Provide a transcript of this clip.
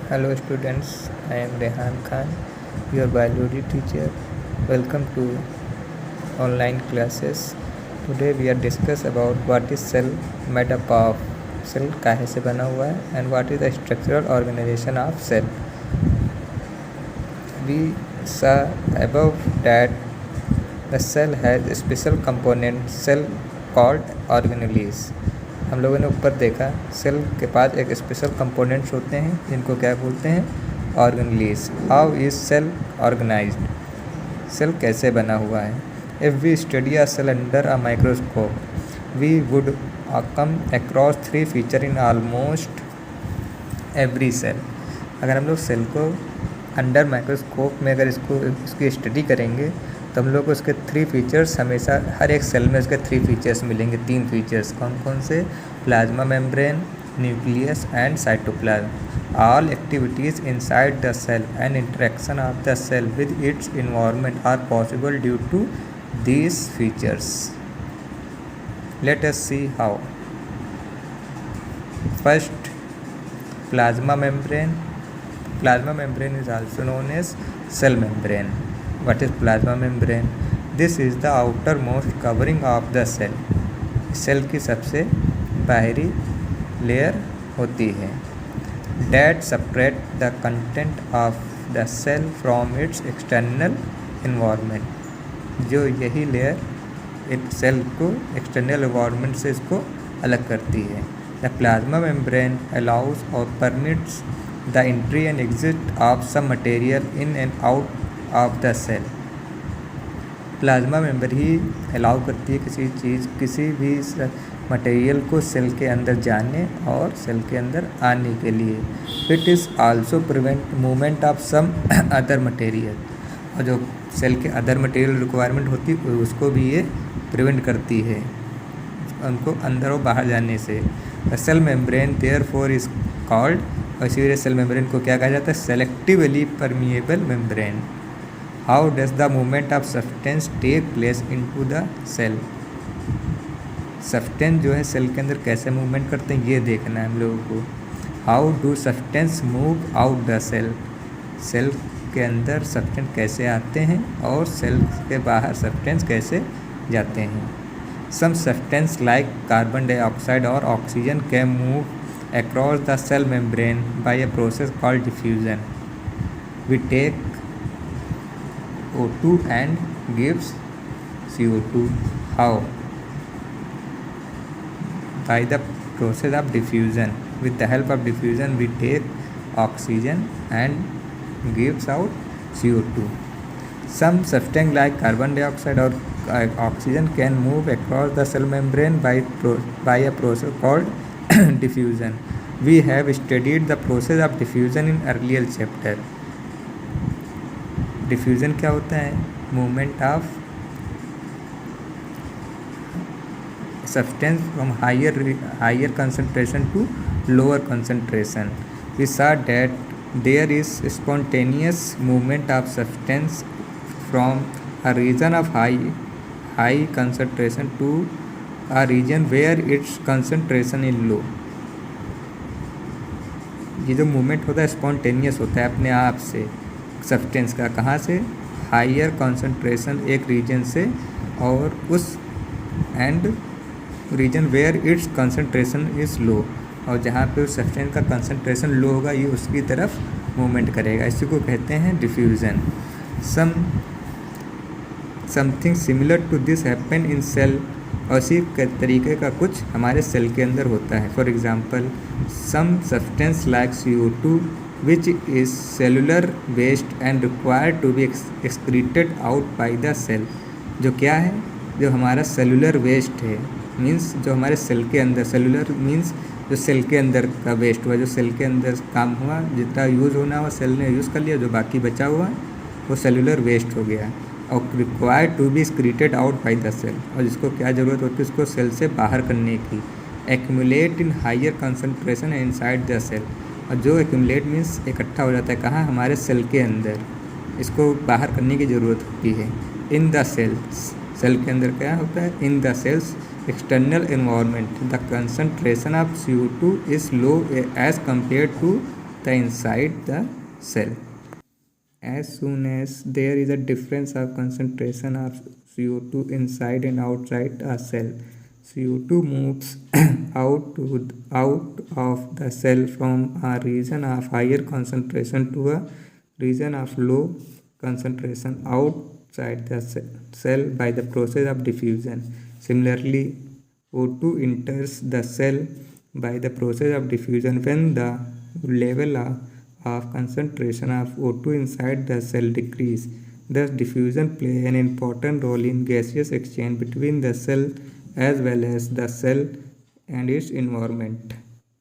Hello students, I am Rehan Khan, your biology teacher. Welcome to online classes. Today we are discuss about what is cell made up of, cell काहे से बना हुआ है and what is the structural organization of cell. We saw above that the cell has a special component cell called organelles. हम लोगों ने ऊपर देखा सेल के पास एक स्पेशल कंपोनेंट्स होते हैं जिनको क्या बोलते हैं organelles. How is cell organised, cell कैसे बना हुआ है. If we study a cell under a microscope we would come across 3 feature in almost every cell. अगर हम लोग सेल को अंडर माइक्रोस्कोप में अगर इसकी स्टडी करेंगे तो हम लोग को उसके 3 फीचर्स हमेशा हर एक सेल में उसके 3 फीचर्स मिलेंगे. 3 फीचर्स कौन कौन से? Plasma membrane, nucleus and cytoplasm. All activities inside the cell and interaction of the cell with its environment are possible due to these features. Let us see how. First, plasma membrane. Plasma membrane is also known as cell membrane. What is plasma membrane? This is the outermost covering of the cell. Cell की सबसे बाहरी layer होती है. That separate the content of the cell from its external environment. जो यही layer एक cell को external environment से इसको अलग करती है. द प्लाज्मा मेम्ब्रेन अलाउज और permits the entry and exit of some material in and out of the cell. Plasma member ही अलाउ करती है किसी भी मटेरियल को सेल के अंदर जाने और सेल के अंदर आने के लिए. It is also prevent movement of some other material. और जो सेल के अदर मटेरियल रिक्वायरमेंट होती है उसको भी ये प्रिवेंट करती है उनको अंदर और बाहर जाने से. The cell membrane therefore is called, और इसी वजह सेल मेम्ब्रेन को क्या कहा जाता है? Selectively permeable membrane. How does the movement of substance take place into the cell. Substance जो है सेल के अंदर कैसे मूवमेंट करते हैं ये देखना है हम लोगों को. How do substance move out the cell. Cell के अंदर सब्सटेंस कैसे आते हैं और सेल के बाहर सब्सटेंस कैसे जाते हैं. Some substance like carbon dioxide और oxygen can move across the cell membrane by a process called diffusion. We take O2 and gives CO2. How? By the process of diffusion. With the help of diffusion we take oxygen and gives out CO2. Some substance like carbon dioxide or oxygen can move across the cell membrane by a process called diffusion. We have studied the process of diffusion in earlier chapter. Diffusion क्या होता है? Movement of substance from higher concentration to lower concentration. We saw that there is spontaneous movement of substance from a region of high concentration to a region where its concentration is low. ये जो movement होता है spontaneous होता है अपने आप से substance का. कहाँ से? हायर कंसंट्रेशन एक रीजन से और उस and region where its concentration is low, और जहाँ पे उस सब्सटेंस का कंसंट्रेशन लो होगा ये उसकी तरफ मूवमेंट करेगा. इसी को कहते हैं diffusion. Something similar to this happen in cell. और इसी तरीके का कुछ हमारे सेल के अंदर होता है. For example some substance like CO2 which is cellular waste and required to be excreted out by the cell. जो क्या है? जो हमारा सेलुलर वेस्ट है, मीन्स जो हमारे सेल के अंदर, सेलुलर मीन्स जो सेल के अंदर का वेस्ट हुआ, जो सेल के अंदर काम हुआ, जितना यूज़ होना हुआ सेल ने यूज़ कर लिया, जो बाकी बचा हुआ वो सेलुलर वेस्ट हो गया. और required to be excreted out by the cell, और जिसको क्या ज़रूरत होती है उसको सेल से बाहर करने की. Accumulate in higher concentration inside the cell. और जो एक्यूमुलेट मीन्स इकट्ठा हो जाता है कहाँ? हमारे सेल के अंदर. इसको बाहर करने की ज़रूरत होती है. इन द सेल्स, सेल के अंदर क्या होता है? In the cells external environment, the concentration of CO2 is low as compared to the inside the cell. As soon as there is a difference of concentration of CO2 inside and outside a cell, CO2 moves out of the cell from a region of higher concentration to a region of low concentration outside the cell by the process of diffusion. Similarly, O2 enters the cell by the process of diffusion when the level of concentration of O2 inside the cell decrease. Thus, diffusion plays an important role in gaseous exchange between the cell as well as the cell and its environment.